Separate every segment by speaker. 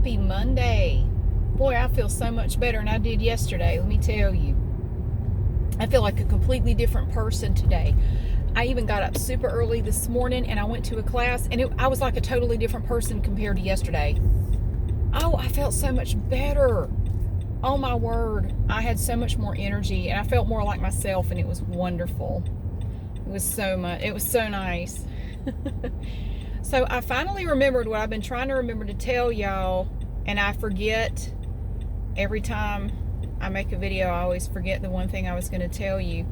Speaker 1: Happy Monday. Boy, I feel so much better than I did yesterday, let me tell you. I feel like a completely different person today. I even got up super early this morning and I went to a class and I was like a totally different person compared to yesterday. Oh, I felt so much better. Oh my word. I had so much more energy and I felt more like myself, and it was wonderful. It was so nice. So I finally remembered what I've been trying to remember to tell y'all, and I forget every time I make a video. I always forget the one thing I was going to tell you.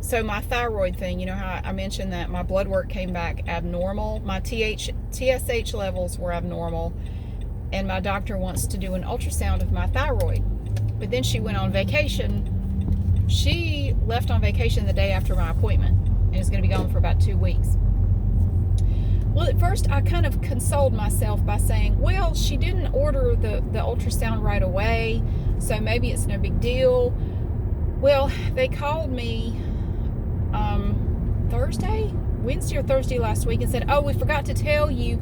Speaker 1: So my thyroid thing, you know how I mentioned that my blood work came back abnormal. My TSH levels were abnormal, and my doctor wants to do an ultrasound of my thyroid. But then she went on vacation. She left on vacation the day after my appointment and is going to be gone for about 2 weeks. Well, at first I kind of consoled myself by saying, well, she didn't order the ultrasound right away, so maybe it's no big deal. Well, they called me Wednesday or Thursday last week and said, oh, we forgot to tell you,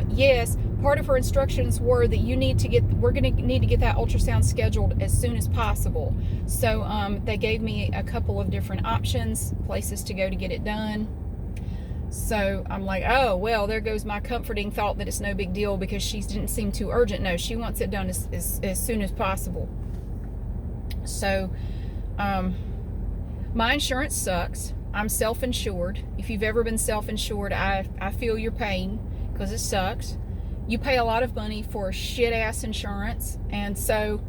Speaker 1: yes, part of her instructions were that we're going to need to get that ultrasound scheduled as soon as possible. So they gave me a couple of different options, places to go to get it done. So I'm like, oh, well, there goes my comforting thought that it's no big deal because she didn't seem too urgent. No, she wants it done as soon as possible. So my insurance sucks. I'm self-insured. If you've ever been self-insured, I feel your pain because it sucks. You pay a lot of money for shit-ass insurance. And so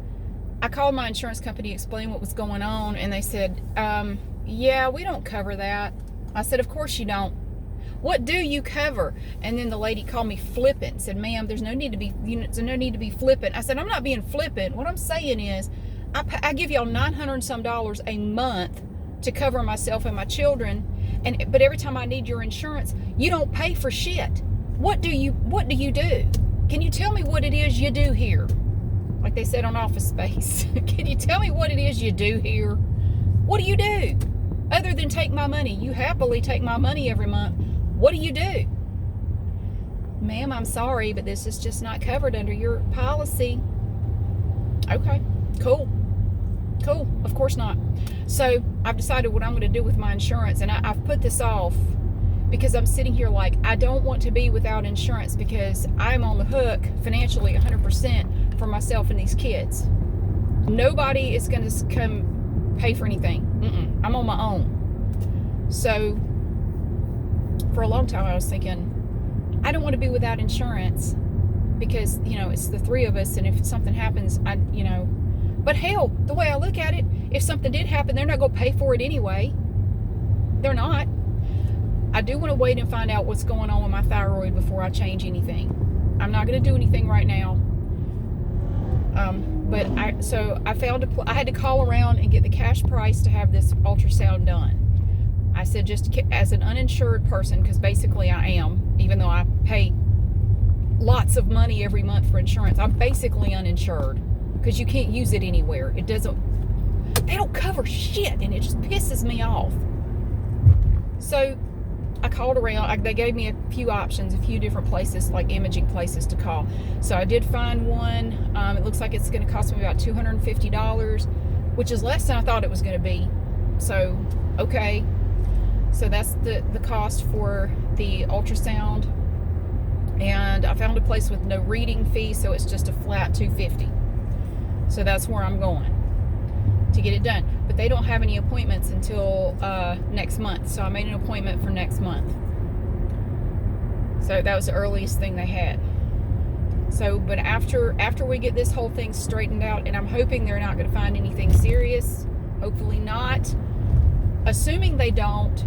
Speaker 1: I called my insurance company, explained what was going on, and they said, yeah, we don't cover that. I said, of course you don't. What do you cover? And then the lady called me flippant, said, ma'am, there's no need to be flippant. I said, I'm not being flippant. What I'm saying is, I give y'all $900 and some a month to cover myself and my children, but every time I need your insurance, you don't pay for shit. What do you do? Can you tell me what it is you do here? Like they said on Office Space. Can you tell me what it is you do here? What do you do? Other than take my money. You happily take my money every month. What do you do? Ma'am, I'm sorry, but this is just not covered under your policy. Okay, cool. Of course not. So I've decided what I'm going to do with my insurance, and I've put this off because I'm sitting here like I don't want to be without insurance because I'm on the hook financially 100% for myself and these kids. Nobody is going to come pay for anything. I'm on my own. So for a long time I was thinking, I don't want to be without insurance because, it's the three of us, and if something happens, but hell, the way I look at it, if something did happen, they're not going to pay for it anyway. They're not. I do want to wait and find out what's going on with my thyroid before I change anything. I'm not going to do anything right now. But I had to call around and get the cash price to have this ultrasound done. I said, just as an uninsured person, because basically I am, even though I pay lots of money every month for insurance, I'm basically uninsured because you can't use it anywhere. They don't cover shit, and it just pisses me off. So I called around. They gave me a few options, a few different places, like imaging places to call. So I did find one. It looks like it's going to cost me about $250, which is less than I thought it was going to be. So, okay. So that's the cost for the ultrasound. And I found a place with no reading fee, so it's just a flat $250. So that's where I'm going to get it done. But they don't have any appointments until next month. So I made an appointment for next month. So that was the earliest thing they had. So, but after we get this whole thing straightened out, and I'm hoping they're not going to find anything serious. Hopefully not. Assuming they don't,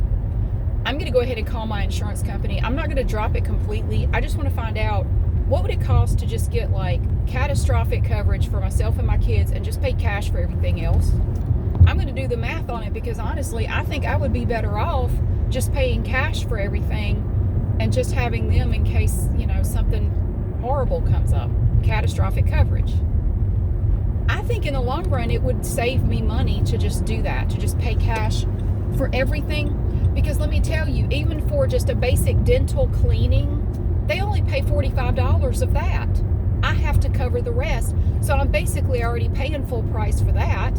Speaker 1: I'm going to go ahead and call my insurance company. I'm not going to drop it completely. I just want to find out what would it cost to just get like catastrophic coverage for myself and my kids and just pay cash for everything else. I'm going to do the math on it because honestly, I think I would be better off just paying cash for everything and just having them in case, something horrible comes up, catastrophic coverage. I think in the long run, it would save me money to just do that, to just pay cash for everything. Because let me tell you, even for just a basic dental cleaning, they only pay $45 of that. I have to cover the rest. So I'm basically already paying full price for that,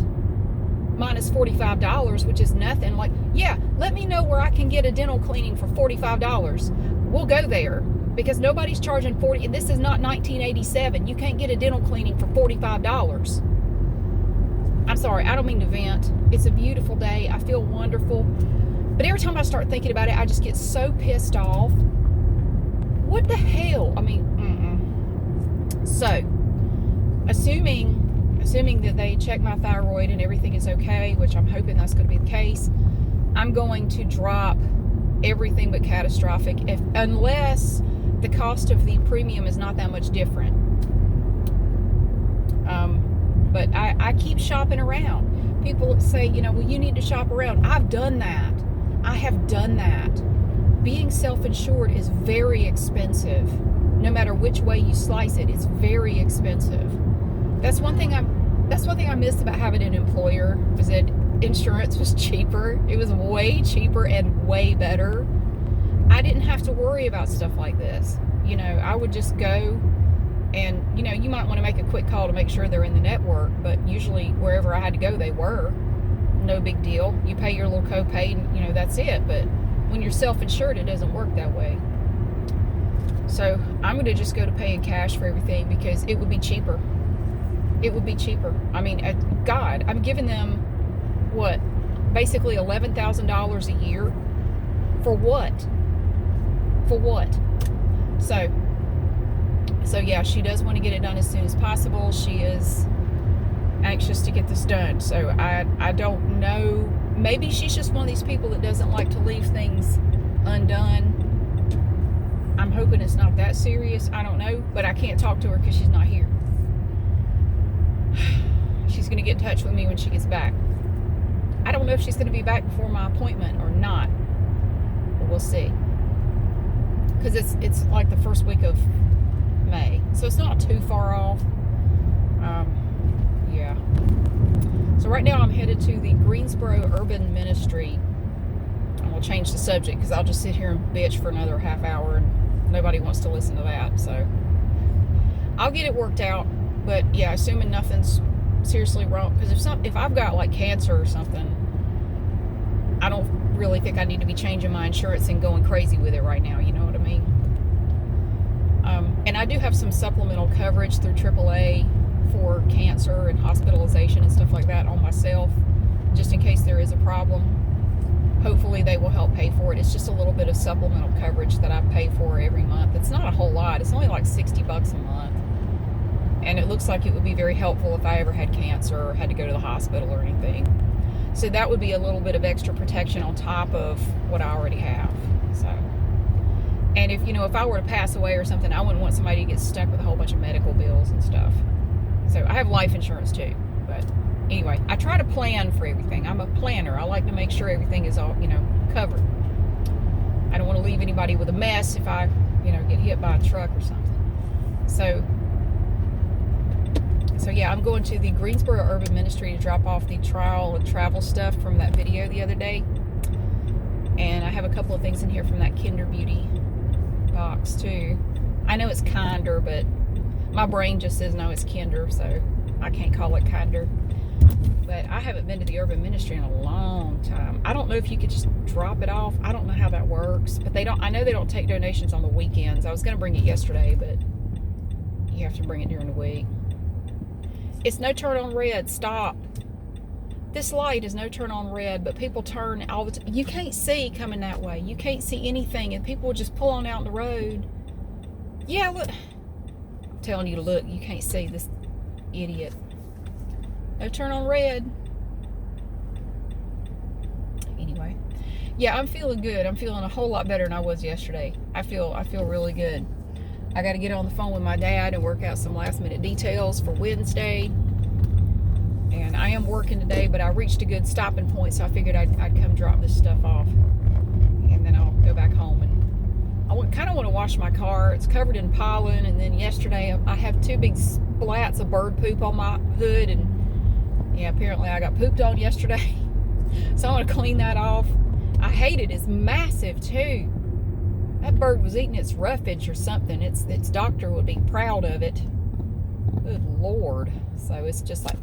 Speaker 1: minus $45, which is nothing. Like, yeah, let me know where I can get a dental cleaning for $45. We'll go there, because nobody's charging $40. This is not 1987. You can't get a dental cleaning for $45. I'm sorry, I don't mean to vent. It's a beautiful day. I feel wonderful. But every time I start thinking about it, I just get so pissed off. What the hell? I mean, So, assuming that they check my thyroid and everything is okay, which I'm hoping that's going to be the case, I'm going to drop everything but catastrophic, unless the cost of the premium is not that much different. But I keep shopping around. People say, well, you need to shop around. I've done that. I have done that. Being self-insured is very expensive. No matter which way you slice it, it's very expensive. That's one thing I missed about having an employer, was that insurance was cheaper. It was way cheaper and way better. I didn't have to worry about stuff like this. I would just go and, you might want to make a quick call to make sure they're in the network, but usually wherever I had to go, they were. No big deal. You pay your little copay and, that's it. But when you're self-insured, it doesn't work that way. So I'm going to just go to paying cash for everything, because it would be cheaper. It would be cheaper. I mean, God, I'm giving them, what, basically $11,000 a year? For what? For what? So yeah, she does want to get it done as soon as possible. She is anxious to get this done. So I don't know. Maybe she's just one of these people that doesn't like to leave things undone. I'm hoping it's not that serious. I don't know, but I can't talk to her because she's not here. She's going to get in touch with me when she gets back. I don't know if she's going to be back before my appointment or not, but we'll see. Because it's like the first week of May, so it's not too far off. Yeah. So right now I'm headed to the Greensboro Urban Ministry. And we'll change the subject, because I'll just sit here and bitch for another half hour, and nobody wants to listen to that. So I'll get it worked out. But yeah, assuming nothing's seriously wrong, because if I've got like cancer or something, I don't really think I need to be changing my insurance and going crazy with it right now. You know what I mean? And I do have some supplemental coverage through AAA for cancer and hospitalization and stuff like that on myself, just in case there is a problem. Hopefully they will help pay for it. It's just a little bit of supplemental coverage that I pay for every month. It's not a whole lot. It's only like $60 a month. And it looks like it would be very helpful if I ever had cancer or had to go to the hospital or anything. So that would be a little bit of extra protection on top of what I already have. So, and if I were to pass away or something, I wouldn't want somebody to get stuck with a whole bunch of medical bills and stuff. So I have life insurance too. But anyway, I try to plan for everything. I'm a planner. I like to make sure everything is all, covered. I don't want to leave anybody with a mess if I, get hit by a truck or something. So yeah, I'm going to the Greensboro Urban Ministry to drop off the trial and travel stuff from that video the other day. And I have a couple of things in here from that Kinder Beauty box too. I know it's Kinder, but my brain just says no, it's Kinder, so I can't call it Kinder. But I haven't been to the Urban Ministry in a long time. I don't know if you could just drop it off. I don't know how that works, but I know they don't take donations on the weekends. I was going to bring it yesterday, but you have to bring it during the week. It's no turn on red. Stop. This light is no turn on red, but people turn all the time. You can't see coming that way. You can't see anything, and people will just pull on out in the road. Yeah, look. I'm telling you to look. You can't see this idiot. No turn on red. Anyway. Yeah, I'm feeling good. I'm feeling a whole lot better than I was yesterday. I feel really good. I got to get on the phone with my dad and work out some last minute details for Wednesday. And I am working today, but I reached a good stopping point, so I figured I'd come drop this stuff off. And then I'll go back home. And I kind of want to wash my car. It's covered in pollen. And then yesterday, I have 2 big splats of bird poop on my hood. And yeah, apparently I got pooped on yesterday. So I'm going to clean that off. I hate it. It's massive, too. That bird was eating its roughage or something. Its doctor would be proud of it. Good Lord. So it's just like,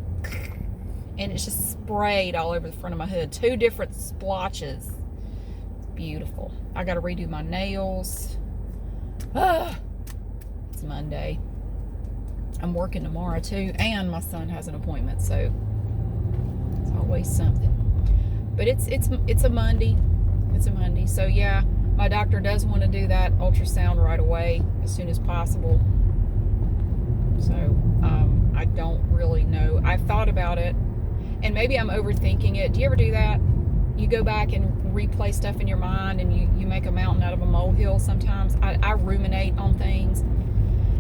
Speaker 1: and it's just sprayed all over the front of my hood. 2 different splotches. It's beautiful. I got to redo my nails. It's Monday. I'm working tomorrow too, and my son has an appointment, so it's always something. But it's a Monday. It's a Monday. So yeah, my doctor does want to do that ultrasound right away, as soon as possible. So I don't really know. I've thought about it, and maybe I'm overthinking it. Do you ever do that? You go back and replay stuff in your mind, and you make a mountain out of a molehill sometimes. I ruminate on things.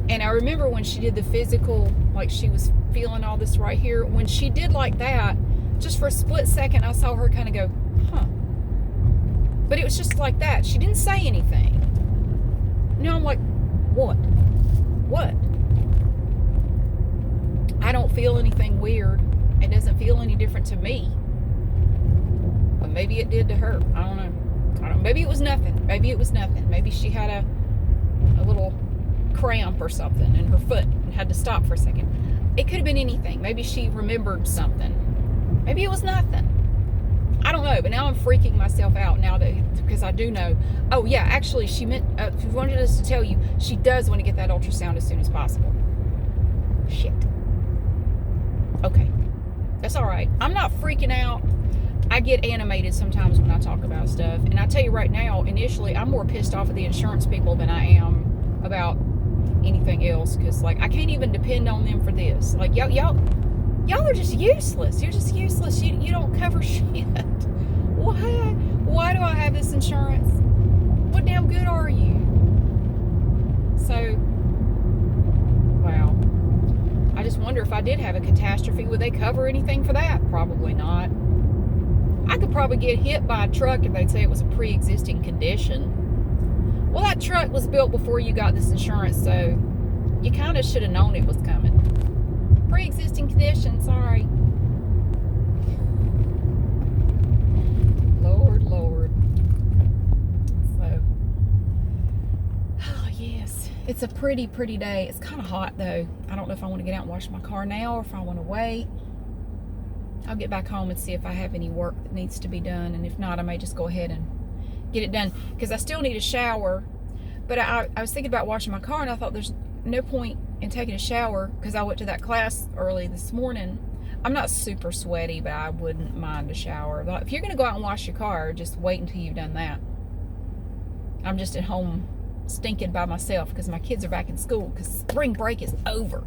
Speaker 1: And I remember when she did the physical, like she was feeling all this right here. When she did like that, just for a split second, I saw her kind of go, huh. But it was just like that. She didn't say anything. Now I'm like, what? What? I don't feel anything weird. It doesn't feel any different to me. But maybe it did to her. I don't know. Maybe it was nothing. Maybe it was nothing. Maybe she had a little cramp or something in her foot and had to stop for a second. It could have been anything. Maybe she remembered something. Maybe it was nothing. I don't know, but now I'm freaking myself out now because I do know. Oh yeah, actually she wanted us to tell you she does want to get that ultrasound as soon as possible. Shit. Okay. That's all right. I'm not freaking out. I get animated sometimes when I talk about stuff. And I tell you right now, initially I'm more pissed off at the insurance people than I am about anything else, because like I can't even depend on them for this. Like y'all are just useless. You're just useless. You don't cover shit. Why do I have this insurance? What damn good are you? So wow. I just wonder, if I did have a catastrophe, would they cover anything for that? Probably not. I could probably get hit by a truck if they'd say it was a pre-existing condition. Well, that truck was built before you got this insurance, so you kind of should have known it was coming. Pre-existing condition, sorry. Lord. So, oh yes, it's a pretty day. It's kind of hot though. I don't know if I want to get out and wash my car now or if I want to wait. I'll get back home and see if I have any work that needs to be done, and if not, I may just go ahead and get it done, because I still need a shower. But I was thinking about washing my car, and I thought there's no point in taking a shower, because I went to that class early this morning. I'm not super sweaty, but I wouldn't mind a shower. But if you're going to go out and wash your car, just wait until you've done that. I'm just at home stinking by myself because my kids are back in school, because spring break is over.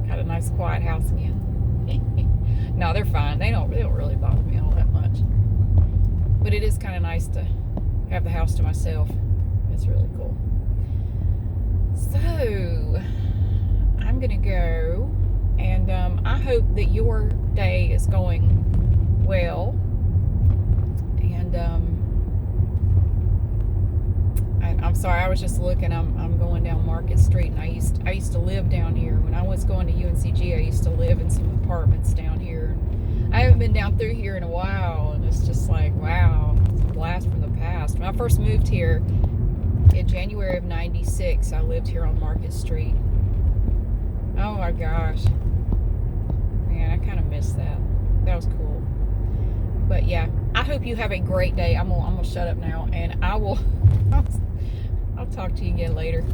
Speaker 1: Got a nice quiet house again. No, they're fine. They don't really bother me all that much. But it is kind of nice to have the house to myself. It's really cool. So I'm gonna go, and I hope that your day is going well. And I'm sorry, I was just looking. I'm going down Market Street, and I used to live down here when I was going to UNCG. I used to live in some apartments down here. I haven't been down through here in a while, and it's just like, wow, it's a blast from the past. When I first moved here in January of '96, I lived here on Market Street. Oh my gosh, man, I kind of miss that. That was cool. But yeah, I hope you have a great day. I'm gonna shut up now, and I'll talk to you again later.